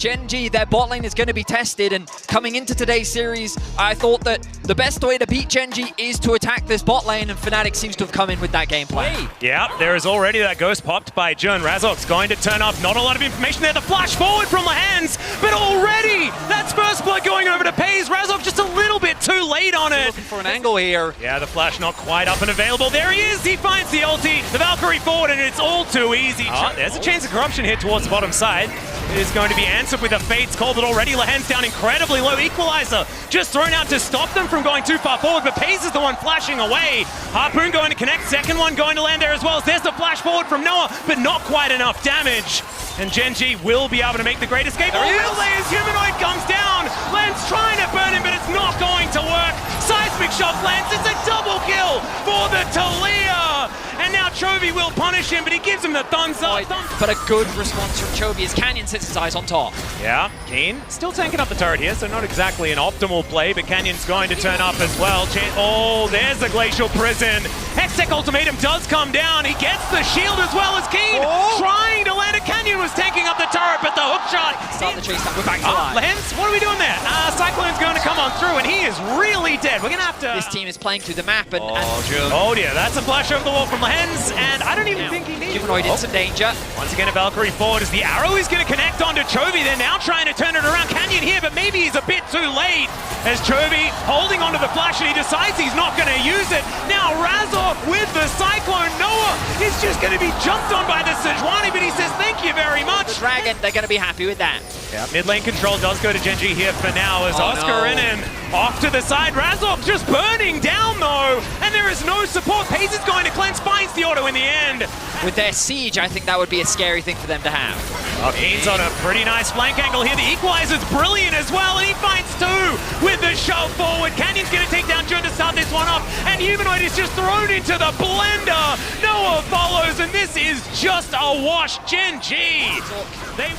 Gen G, their bot lane is going to be tested, and coming into today's series, I thought that the best way to beat Gen G is to attack this bot lane, and Fnatic seems to have come in with that game plan. Yeah, there is already that ghost popped by Jun. Razork's going to turn up. Not a lot of information there. The flash forward from the hands, but already that's first blood going over to FaZe. Razork just a little bit too late on it. Looking for an angle here. Yeah, the flash not quite up and available. There he is. He finds the ulti. The Valkyrie forward, and it's all too easy. There's a chance of corruption here towards the bottom side. It is going to be answered with a Fate's Call, but already Lehen's down incredibly low. Equalizer just thrown out to stop them from going too far forward, but FaZe is the one flashing away. Harpoon going to connect, second one going to land there as well. There's the flash forward from Noah, but not quite enough damage. And Gen G will be able to make the great escape. Oh, really? His humanoid comes down. Len's trying to burn him, but it's not going to work. Seismic shot lands. It's a double kill for the Talia. And now Chovy will punish him, but he gives him the thumbs up. But a good response from Chovy as Canyon sets his eyes on top. Yeah, Keen still tanking up the turret here, so not exactly an optimal play, but Canyon's going to turn up as well. Oh, there's the Glacial Prison. Hextech Ultimatum does come down. He gets the shield as well as Keen. Trying to land it. Canyon was tanking up the turret, but the hook shot. Start the chase up. We're back to life. Lens, what are we doing there? Cyclone's going to come on through, and he is really dead. We're going to have to... This team is playing through the map, and... Oh dear, that's a flash over the wall from Lens, and I don't even think he needs... Humanoid in some danger. Once again, a Valkyrie forward as the arrow is going to connect onto Chovy. They're now trying to turn it around. Canyon here, but maybe he's a bit too late. As Chovy holding onto the flash, and he decides he's not going to use it. Now Razork with the Cyclone. Noah is just going to be jumped on by the Sejuani, but he says thank you very much. The Dragon, they're going to be happy with that. Yeah, mid lane control does go to Gen G here for now as Oscar in and off to the side. Razork just burning down though, and there is no support. FaZe is going to cleanse, finds the auto in the end. With their siege, I think that would be a scary thing for them to have. Keen's on a pretty nice flank angle here. The equalizer's brilliant as well, and he finds two with the shove forward. Canyon's going to take down Jun to start this one off, and Humanoid is just thrown into the blender. Noah follows, and this is just a wash. Gen G.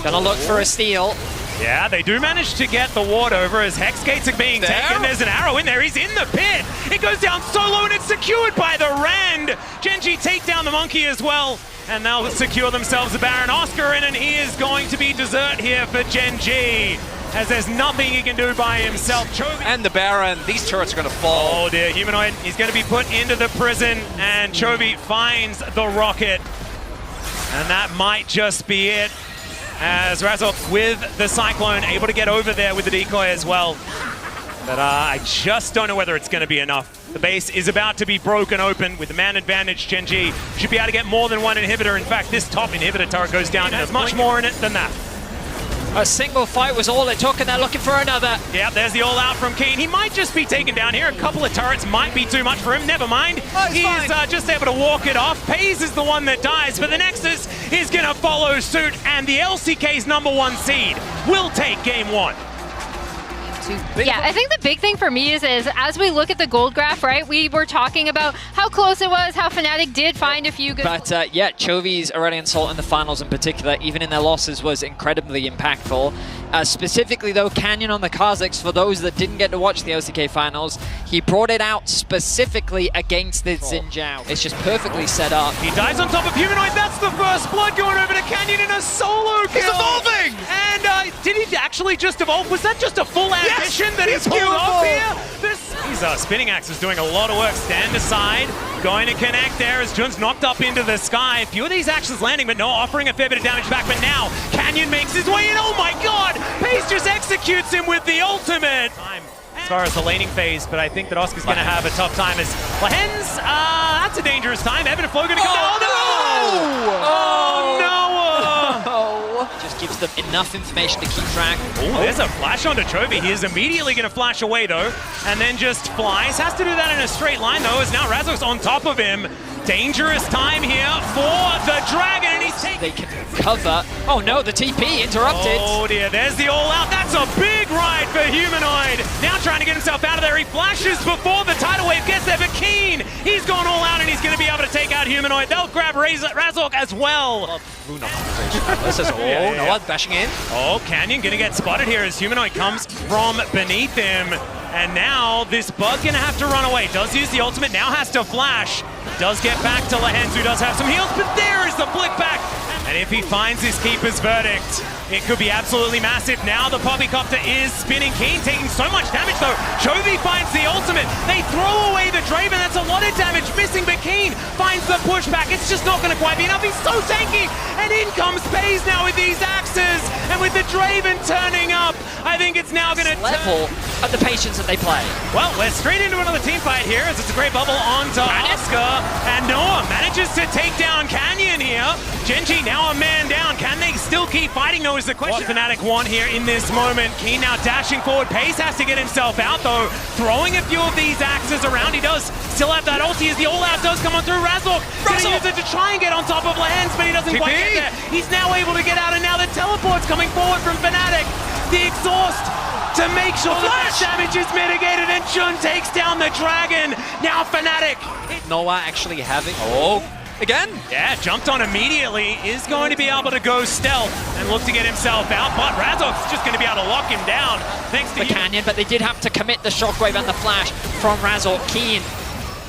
Gonna look for a steal. Yeah, they do manage to get the ward over as Hex Gates are being taken. There's an arrow in there. He's in the pit. It goes down so low, and it's secured by the Rend. Gen G take down the Monkey as well, and they'll secure themselves a Baron. Oscar in, and he is going to be dessert here for Gen G, as there's nothing he can do by himself. Chovy. And the Baron, these turrets are going to fall. Oh dear, Humanoid, he's going to be put into the prison, and Chovy finds the rocket. And that might just be it, as Razork with the Cyclone able to get over there with the decoy as well. But I just don't know whether it's going to be enough. The base is about to be broken open with the man advantage. Gen G should be able to get more than one inhibitor. In fact, this top inhibitor turret goes down and there's much more in it than that. A single fight was all it took, and they're looking for another. Yeah, there's the all-out from Keen. He might just be taken down here. A couple of turrets might be too much for him. Never mind. He's just able to walk it off. FaZe is the one that dies, but the Nexus is going to follow suit, and the LCK's #1 seed will take game one. Yeah, I think the big thing for me is as we look at the gold graph, right, we were talking about how close it was, how Fnatic did find a few good... But yeah, Chovy's Aurelion Salt in the finals in particular, even in their losses, was incredibly impactful. Specifically though, Canyon on the Kazakhs, for those that didn't get to watch the LCK finals, he brought it out specifically against the Xin Zhao. It's just perfectly set up. He dies on top of Humanoid. That's the first blood going over to Canyon in a solo kill. He's evolving! And did he actually just evolve? Was that just a full ambition that he's pulled off here? These spinning axes doing a lot of work. Stand aside, going to connect there as Jun's knocked up into the sky. A few of these axes landing, but no, offering a fair bit of damage back. But now Canyon makes his way in. Oh my god! FaZe just executes him with the ultimate. As far as the laning phase, but I think that Oscar's going to have a tough time as Lehen's, that's a dangerous time. Evan and Flo going to come down. Oh, Noah! Just gives them enough information to keep track. Oh, there's a flash onto Chovy. He is immediately going to flash away though, and then just flies. Has to do that in a straight line though, as now Razork's on top of him. Dangerous time here for the Dragon, and he's taking... They can cover. Oh no, the TP interrupted. Oh dear, there's the all-out. That's a big ride for Humanoid. Now trying to get himself out of there. He flashes before the tidal wave gets there, but Keen, he's gone all out, and he's going to be able to take out Humanoid. They'll grab Razork as well. This is Noah bashing in. Oh, Canyon going to get spotted here as Humanoid comes from beneath him. And now this bug going to have to run away. Does use the ultimate, now has to flash. Does get back to Lehens, who does have some heals, but there is the flick back. And if he finds his keeper's verdict, It could be absolutely massive. Now the Poppycopter is spinning. Keen taking so much damage though. Chovy finds the ultimate. They throw away the Draven. That's a lot of damage missing, but Keen finds the pushback. It's just not going to quite be enough. He's so tanky. And in comes FaZe now with these axes. And with the Draven turning up, I think it's now going to level at the patience that they play. Well, we're straight into another team fight here as it's a great bubble onto Oscar. And Noah manages to take down Canyon here. Gen.G now a man down. Can they still keep fighting? No, is the question. What Fnatic want here in this moment. Keen now dashing forward. Pace has to get himself out though. Throwing a few of these axes around. He does still have that ulti as the all-out does come on through. Razork gonna use it to try and get on top of Lehens, but he doesn't quite get there. He's now able to get out, and now the teleport's coming forward from Fnatic. The exhaust to make sure that damage is mitigated, and Jun takes down the dragon. Now Fnatic. Noah actually having... again? Yeah, jumped on immediately, is going to be able to go stealth and look to get himself out, but Razork's just going to be able to lock him down thanks to the Canyon, but they did have to commit the shockwave and the flash from Razork. Keen,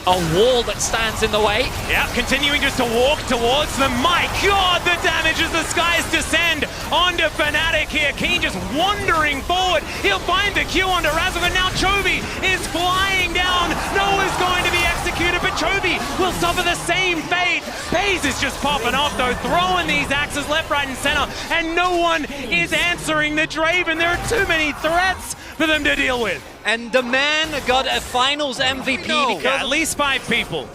a wall that stands in the way. Yeah, continuing just to walk towards them. My God, the damage as the skies descend onto Fnatic here. Keen just wandering forward. He'll find the Q onto Razork, and now Chovy is flying down. Noah's going to be executed, but Chovy will suffer the same fate. FaZe is just popping off though, throwing these axes left, right, and center, and no one is answering the Draven. There are too many threats for them to deal with. And the man got a finals MVP because yeah, at least 5 people.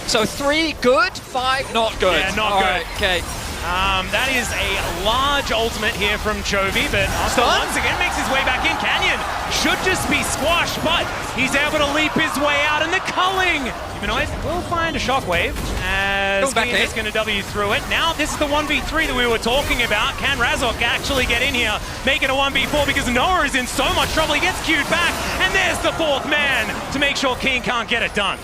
So 3 good, 5 not good. Yeah, not good. Right, okay. That is a large ultimate here from Chovy, but Oscar once again makes his way back in. Canyon should just be squashed, but he's able to leap his way out, and the culling Humanoid will find a shockwave as Keen is going to W through it. Now this is the 1v3 that we were talking about. Can Razork actually get in here, make it a 1v4, because Noah is in so much trouble. He gets queued back, and there's the 4th man to make sure Keen can't get it done.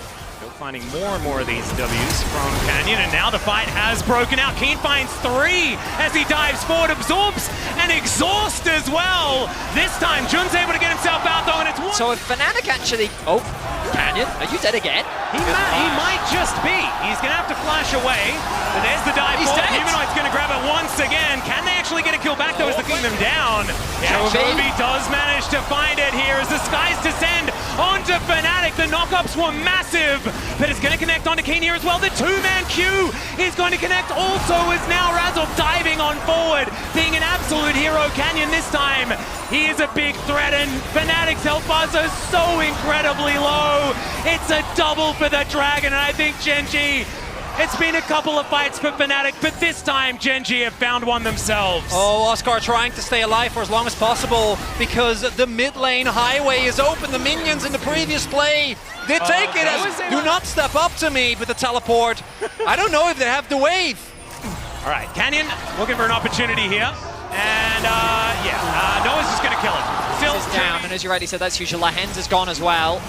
Finding more and more of these W's from Canyon, and now the fight has broken out. Keen finds 3 as he dives forward, absorbs and exhaust as well. This time, Jun's able to get himself out though, and it's 1. So if Fnatic actually... Oh, Canyon, are you dead again? He might just be. He's going to have to flash away, but there's the dive forward. Humanoid's going to grab it once again. Can they actually get a kill back though as they're keeping them down? Yeah, Chovy does manage to find it here as the skies descend onto Fnatic. The knockups were massive, but it's going to connect onto Keen here as well. The 2-man Q is going to connect also as now Razork diving on forward, being an absolute hero. Canyon this time, he is a big threat, and Fnatic's health bars are so incredibly low. It's a double for the Dragon, and I think Gen.G, it's been a couple of fights for Fnatic, but this time Gen.G have found one themselves. Oh, Oscar trying to stay alive for as long as possible because the mid lane highway is open. The minions in the previous play, they take it as, do not step up to me with the teleport. I don't know if they have the wave. All right, Canyon looking for an opportunity here. And Noah's just going to kill it. Still is down, and as you rightly said, that's huge. Lehens is gone as well.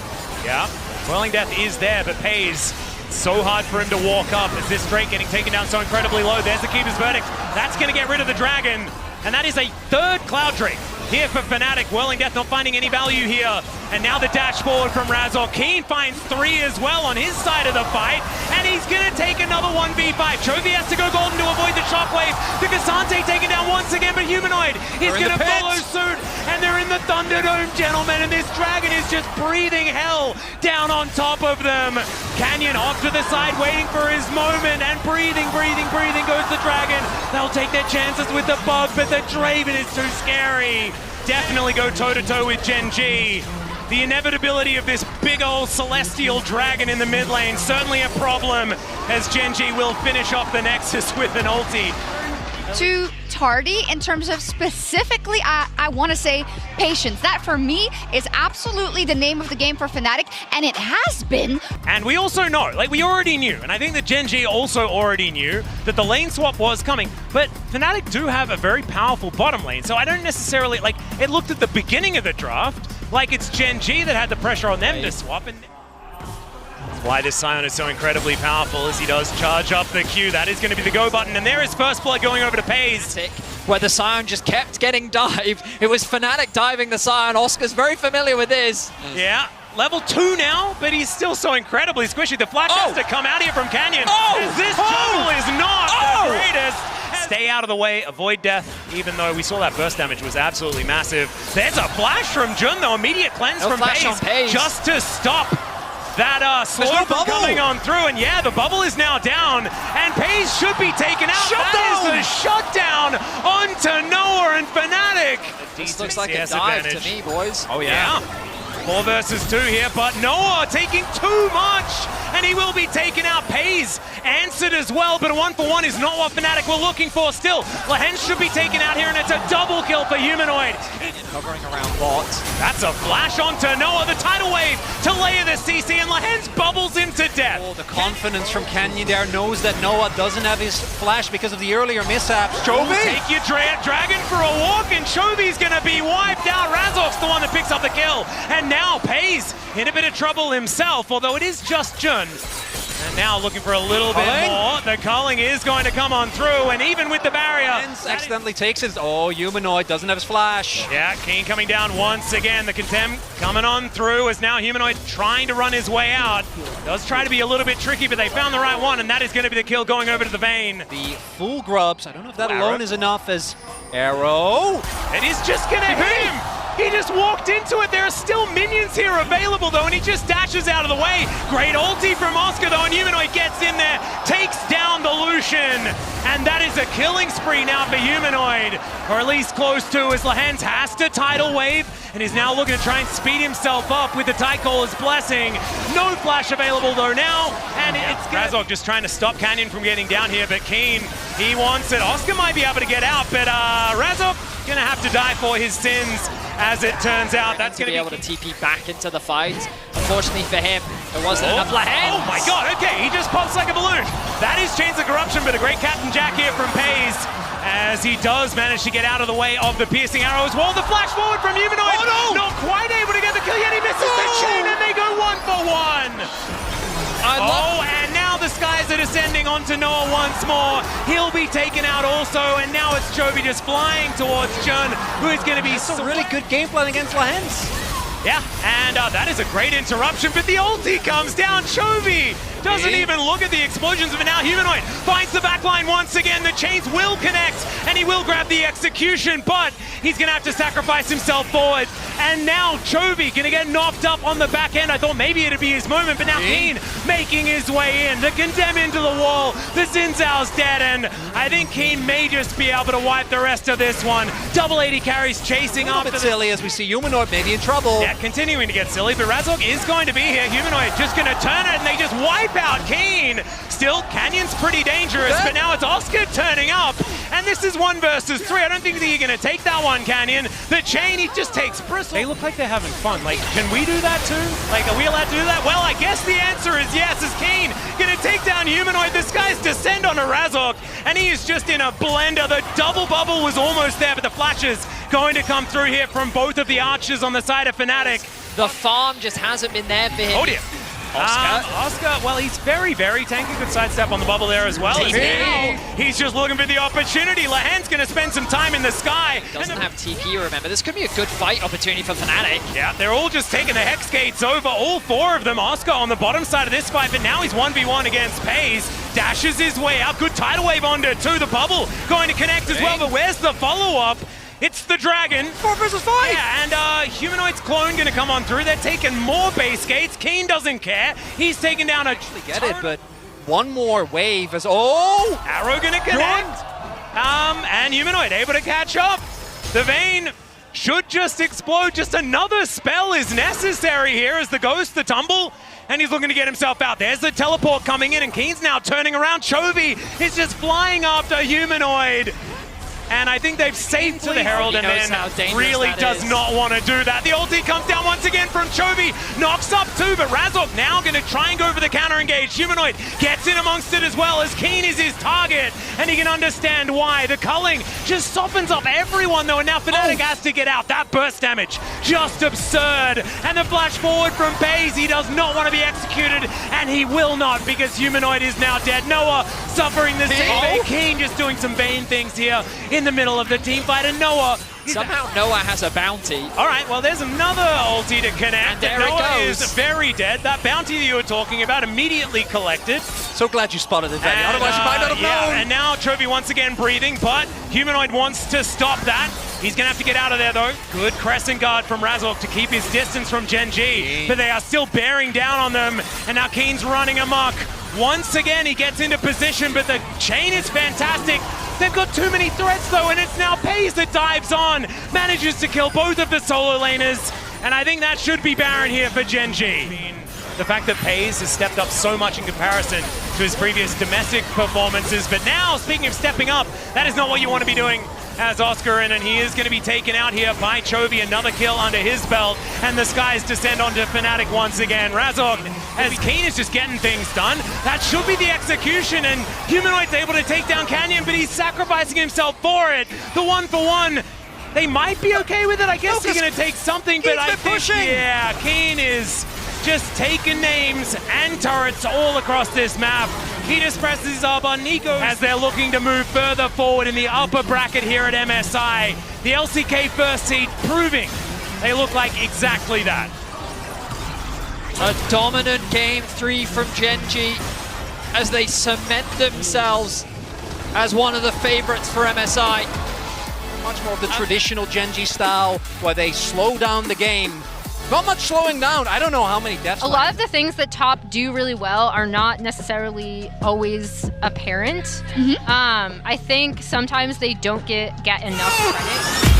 Yeah, Whirling Death is there, but pays. So hard for him to walk up as this Drake getting taken down so incredibly low. There's the Keeper's Verdict. That's going to get rid of the Dragon. And that is a 3rd Cloud Drake here for Fnatic. Whirling Death not finding any value here. And now the dash forward from Razork. Keen finds 3 as well on his side of the fight. And he's going to take another 1v5. Chovy has to go golden to avoid the shockwave. The Cassante taken down once again, but Humanoid is going to follow suit. And they're in the Thunderdome, gentlemen. And this Dragon is just breathing hell down on top of them. Canyon off to the side, waiting for his moment. And breathing goes the Dragon. They'll take their chances with the bug, but the Draven is too scary. Definitely go toe-to-toe with Gen.G. The inevitability of this big old celestial dragon in the mid lane, certainly a problem, as Gen.G will finish off the Nexus with an ulti. Too tardy in terms of specifically, I want to say patience. That for me is absolutely the name of the game for Fnatic, and it has been. And we also know, like we already knew, and I think that Gen.G also already knew that the lane swap was coming, but Fnatic do have a very powerful bottom lane, so I don't necessarily, like, it looked at the beginning of the draft like it's Gen.G that had the pressure on them to swap, and that's why this Scion is so incredibly powerful as he does charge up the Q. That is going to be the go button, and there is first blood going over to FaZe. Where the Scion just kept getting dived. It was Fnatic diving the Scion. Oscar's very familiar with this. Yeah. Level 2 now, but he's still so incredibly squishy. The flash has to come out here from Canyon. As this jungle is not the greatest. stay out of the way, avoid death, even though we saw that burst damage was absolutely massive. There's a flash from Jun, though. Immediate cleanse from FaZe just to stop that slow from coming on through. And yeah, the bubble is now down, and FaZe should be taken out. That is the shutdown onto Noah and Fnatic. This looks like a dive to me, boys. Oh yeah. 4 versus 2 here, but Noah taking too much, and he will be taken out. FaZe answered as well, but a 1-for-1 is not what Fnatic were looking for. Still, lmht should be taken out here, and it's a double kill for Humanoid. Covering around bot. That's a flash onto Noah, the tidal wave to layer the CC, and lmht bubbles him to death. Oh, the confidence from Canyon there, knows that Noah doesn't have his flash because of the earlier mishaps. Chovy! Take your dragon for a walk, and Chovy's gonna be wiped out. Razork's the one that picks up the kill, and now FaZe in a bit of trouble himself, although it is just Jun. And now looking for a little bit more. The culling is going to come on through, and even with the barrier. Accidentally takes it. Oh, Humanoid doesn't have his flash. Yeah, Keen coming down once again. The Contempt coming on through as now Humanoid trying to run his way out. Does try to be a little bit tricky, but they found the right one, and that is going to be the kill going over to the Vayne. The full grubs. I don't know if that alone is enough as Arrow. It is just going to hit him. He just walked into it. There are still minions here available, though, and he just dashes out of the way. Great ulti from Oscar, though, and Humanoid gets in there, takes down the Lucian. And that is a killing spree now for Humanoid, or at least close to, as lmht has to tidal wave, and is now looking to try and speed himself up with the Tidecaller's blessing. No flash available, though, now, and it's Razork just trying to stop Canyon from getting down here, but Keen, he wants it. Oscar might be able to get out, but Razork gonna have to die for his sins. As it turns out, that's going to be able to TP back into the fight. Unfortunately for him, there wasn't enough lmht. Oh my god, okay, he just pops like a balloon. That is Chains of Corruption, but a great Captain Jack here from FaZe, as he does manage to get out of the way of the piercing arrows. Well, the flash forward from Humanoid. Oh no! Not quite able to get the kill yet, he misses the chain, and they go 1-for-1. And now the skies are descending onto Noah once more. He'll be taken out also, and now it's Chovy just flying towards Jun, who is going to be a really good game plan against lmht. Yeah, and that is a great interruption, but the ulti comes down. Chovy doesn't even look at the explosions, but now Humanoid finds the backline once again. The chains will connect, and he will grab the execution, but he's going to have to sacrifice himself forward. And now Chovy going to get knocked up on the back end. I thought maybe it'd be his moment, but now Keen making his way in. The Condemn into the wall. The Xin Zhao's dead, and I think Keen may just be able to wipe the rest of this one. Double 80 carries chasing after this. Silly as we see Humanoid maybe in trouble. Yeah, continuing to get silly, but Razork is going to be here. Humanoid just going to turn it, and they just wipe out Keen. Still, Canyon's pretty dangerous, but now it's Oscar turning up, and this is 1 versus 3. I don't think that you're going to take that one, Canyon. The chain, he just takes bristle. They look like they're having fun. Like, can we do that too? Like, are we allowed to do that? Well, I guess the answer is yes, as Keen going to take down Humanoid. The skies descend on a Razork, and he is just in a blender. The double bubble was almost there, but the flashes going to come through here from both of the archers on the side of Fnatic. The farm just hasn't been there for him. Oh dear. Oscar, well, he's very, very tanky. Good sidestep on the bubble there as well. He's just looking for the opportunity. lmht's going to spend some time in the sky. Doesn't have TP, remember. This could be a good fight opportunity for Fnatic. Yeah, they're all just taking the Hex Gates over. All 4 of them. Oscar on the bottom side of this fight, but now he's 1v1 against FaZe. Dashes his way out. Good tidal wave onto 2. The bubble going to connect as well, but where's the follow-up? It's the Dragon. 4 versus 5. Yeah, and Humanoid's clone going to come on through. They're taking more base gates. Keen doesn't care. He's taking down a... Get it, but one more wave as... Oh! Arrow going to connect. And Humanoid able to catch up. The Vayne should just explode. Just another spell is necessary here as the Ghost, the Tumble, and he's looking to get himself out. There's the teleport coming in, and Keen's now turning around. Chovy is just flying after Humanoid. And I think they've saved to the Herald, and then really does not want to do that. The ulti comes down once again from Chovy, knocks up 2, but Razork now going to try and go for the counter engage. Humanoid gets in amongst it as well, as Keen is his target, and he can understand why. The culling just softens up everyone though, and now Fnatic has to get out. That burst damage, just absurd. And the flash forward from FaZe, he does not want to be executed, and he will not, because Humanoid is now dead. Noah suffering the same fate. Keen just doing some Vayne things here in the middle of the team fight, and Noah Somehow Noah has a bounty. All right, well, there's another ulti to connect. And there it Noah goes. is very dead. That bounty that you were talking about immediately collected. So glad you spotted it, Vanny. Otherwise you might not have known. And now Chovy once again breathing, but Humanoid wants to stop that. He's going to have to get out of there, though. Good crescent guard from Razork to keep his distance from Gen G. But they are still bearing down on them. And now Keen's running amok. Once again, he gets into position, but the chain is fantastic. They've got too many threats, though, and it's now Pays that dives on. Manages to kill both of the solo laners. And I think that should be Baron here for Gen G. The fact that Pays has stepped up so much in comparison to his previous domestic performances. But now, speaking of stepping up, that is not what you want to be doing as Oscar, and he is going to be taken out here by Chovy. Another kill under his belt, and the skies descend onto Fnatic once again. Razork, as Keen is just getting things done, that should be the execution, and Humanoid's able to take down Canyon, but he's sacrificing himself for it. The 1-for-1. They might be okay with it. I guess he's going to take something, but I think, yeah, Keen is just taking names and turrets all across this map. He just presses up on Nico as they're looking to move further forward in the upper bracket here at MSI. The LCK first seed proving they look like exactly that. A dominant game 3 from Gen G as they cement themselves as one of the favorites for MSI. Much more of the traditional Gen G style where they slow down the game. Not much slowing down. I don't know how many deaths. A lot of the things that top do really well are not necessarily always apparent. I think sometimes they don't get enough credit.